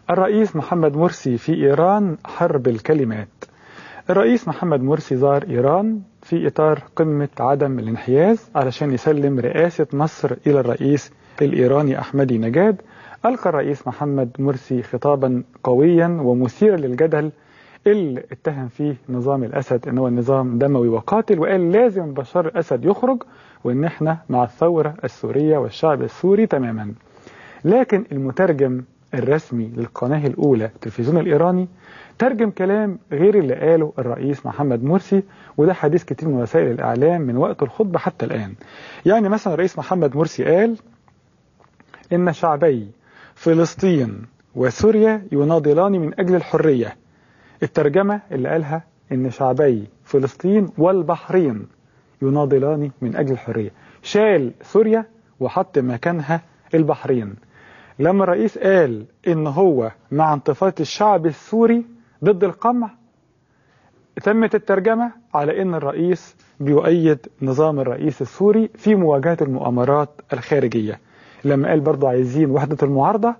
الرئيس محمد مرسي في إيران حرب الكلمات. الرئيس محمد مرسي زار إيران في إطار قمة عدم الانحياز علشان يسلم رئاسة مصر إلى الرئيس الإيراني أحمدي نجاد. ألقى الرئيس محمد مرسي خطابا قويا ومثيرا للجدل اللي اتهم فيه نظام الأسد أنه النظام دموي وقاتل، وقال لازم بشار الأسد يخرج وإن احنا مع الثورة السورية والشعب السوري تماما. لكن المترجم الرسمي للقناة الأولى التلفزيون الإيراني ترجم كلام غير اللي قاله الرئيس محمد مرسي، وده حديث كتير من وسائل الإعلام من وقت الخطبة حتى الآن. يعني مثلا الرئيس محمد مرسي قال إن شعبي فلسطين وسوريا يناضلان من أجل الحرية. الترجمة اللي قالها إن شعبي فلسطين والبحرين يناضلان من أجل الحرية، شال سوريا وحط مكانها البحرين. لما الرئيس قال إن هو مع انتفاضة الشعب السوري ضد القمع، تمت الترجمة على إن الرئيس بيؤيد نظام الرئيس السوري في مواجهة المؤامرات الخارجية. لما قال برضو عايزين وحدة المعارضة،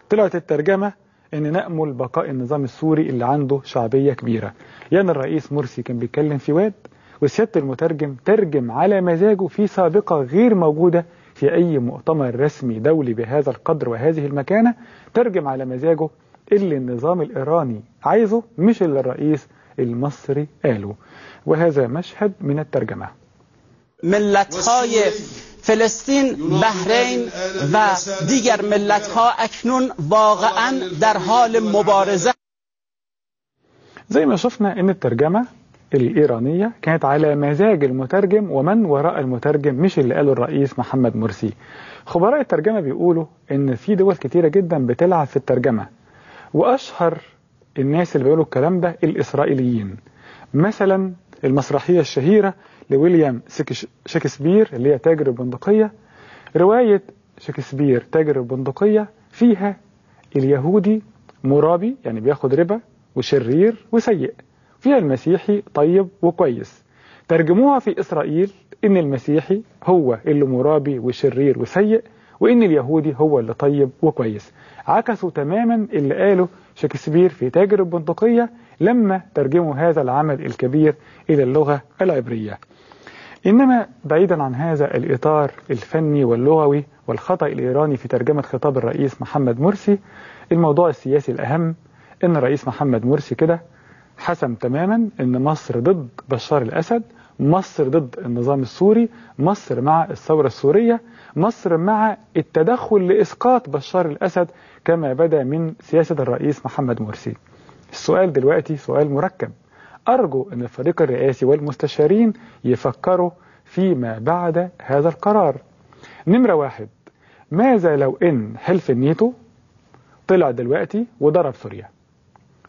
طلعت الترجمة إن نأمل بقاء النظام السوري اللي عنده شعبية كبيرة. يعني الرئيس مرسي كان بيتكلم في واد، وسيادة المترجم ترجم على مزاجه في سابقة غير موجودة في أي مؤتمر رسمي دولي بهذا القدر وهذه المكانة. ترجم على مزاجه اللي النظام الإيراني عايزه، مش اللي الرئيس المصري قاله. وهذا مشهد من الترجمة. ملت‌های فلسطین، بحرین و دیگر ملت‌ها اکنون واقعاً در حال مبارزه. زي ما شفنا ان الترجمة الإيرانية كانت على مزاج المترجم ومن وراء المترجم، مش اللي قاله الرئيس محمد مرسي. خبراء الترجمة بيقولوا ان في دول كتيرة جدا بتلعب في الترجمة، واشهر الناس اللي بيقولوا الكلام ده الإسرائيليين. مثلا المسرحية الشهيرة لويليام شكسبير اللي هي تاجر البندقية، رواية شكسبير تاجر البندقية فيها اليهودي مرابي يعني بياخد ربا وشرير وسيء، فيها المسيحي طيب وكويس. ترجموها في إسرائيل إن المسيحي هو اللي مرابي وشرير وسيء، وإن اليهودي هو اللي طيب وكويس. عكسوا تماما اللي قاله شكسبير في تاجر البندقية لما ترجموا هذا العمل الكبير إلى اللغة العبرية. إنما بعيدا عن هذا الإطار الفني واللغوي والخطأ الإيراني في ترجمة خطاب الرئيس محمد مرسي، الموضوع السياسي الأهم إن الرئيس محمد مرسي كده حسم تماما إن مصر ضد بشار الأسد، مصر ضد النظام السوري، مصر مع الثورة السورية، مصر مع التدخل لإسقاط بشار الأسد كما بدأ من سياسة الرئيس محمد مرسي. السؤال دلوقتي سؤال مركب، أرجو أن الفريق الرئاسي والمستشارين يفكروا فيما بعد هذا القرار. نمرة واحد، ماذا لو إن حلف الناتو طلع دلوقتي وضرب سوريا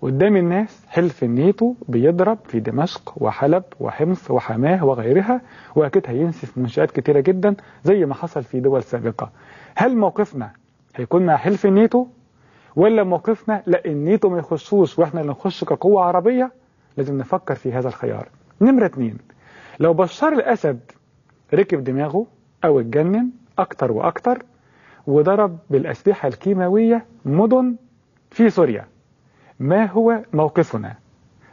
قدام الناس؟ حلف الناتو بيضرب في دمشق وحلب وحمص وحماه وغيرها، وأكيد هينسف منشآت كتيرة جدا زي ما حصل في دول سابقة. هل موقفنا هيكون مع حلف الناتو، ولا موقفنا لا الناتو ما يخشوش واحنا اللي نخش كقوة عربية؟ لازم نفكر في هذا الخيار. نمرة اتنين، لو بشار الأسد ركب دماغه أو اتجنن أكتر وأكتر وضرب بالأسلحة الكيماوية مدن في سوريا، ما هو موقفنا؟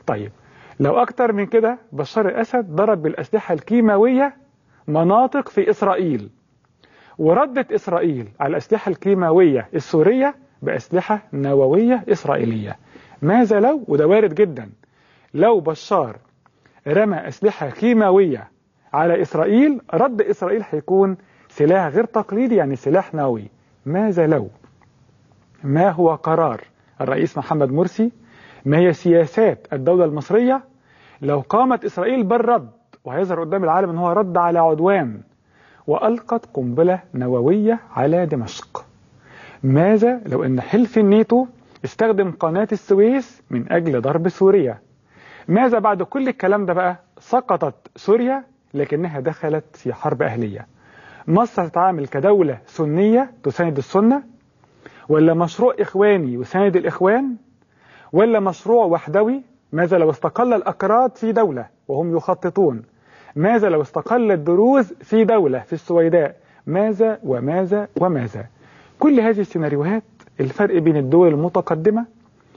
طيب لو أكتر من كده بشار الأسد ضرب بالأسلحة الكيماوية مناطق في إسرائيل، وردت إسرائيل على الأسلحة الكيماوية السورية بأسلحة نووية إسرائيلية، ماذا لو، وده وارد جدا، لو بشار رمى أسلحة كيماوية على إسرائيل، رد إسرائيل هيكون سلاح غير تقليدي يعني سلاح نووي. ماذا لو؟ ما هو قرار الرئيس محمد مرسي؟ ما هي سياسات الدولة المصرية لو قامت إسرائيل بالرد وهيظهر قدام العالم أنه هو رد على عدوان وألقت قنبلة نووية على دمشق؟ ماذا لو أن حلف الناتو استخدم قناة السويس من أجل ضرب سوريا؟ ماذا بعد كل الكلام ده بقى سقطت سوريا لكنها دخلت في حرب أهلية؟ مصر تتعامل كدولة سنية تساند السنة، ولا مشروع إخواني يساند الإخوان، ولا مشروع وحدوي؟ ماذا لو استقل الأكراد في دولة وهم يخططون؟ ماذا لو استقل الدروز في دولة في السويداء؟ ماذا وماذا وماذا؟ كل هذه السيناريوهات الفرق بين الدول المتقدمة،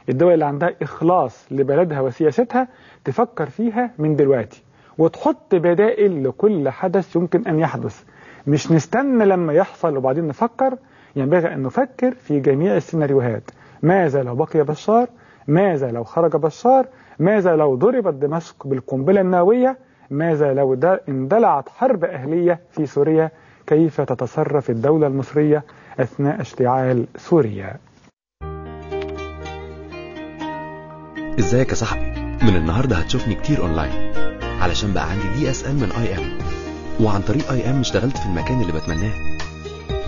الدول اللي عندها إخلاص لبلدها وسياستها، تفكر فيها من دلوقتي وتحط بدائل لكل حدث يمكن أن يحدث، مش نستنى لما يحصل وبعدين نفكر. ينبغي أن نفكر في جميع السيناريوهات. ماذا لو بقي بشار؟ ماذا لو خرج بشار؟ ماذا لو ضربت دمشق بالقنبلة النووية؟ ماذا لو اندلعت حرب أهلية في سوريا؟ كيف تتصرف الدولة المصرية أثناء اشتعال سوريا؟ ازيك يا صاحبي؟ من النهاردة هتشوفني كتير اونلاين، علشان بقى عندي DSL من IM، وعن طريق IM اشتغلت في المكان اللي بتمناه،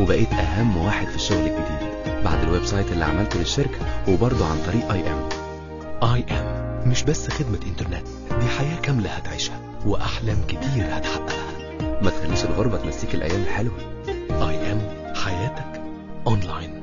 وبقيت اهم واحد في الشغل الجديد بعد الويب سايت اللي عملته للشركة، وبرضه عن طريق IM مش بس خدمة انترنت، دي حياة كاملة هتعيشها واحلام كتير هتحققها. ما تخليش الغربة تنسيك الايام الحلوة. IM، حياتك اونلاين.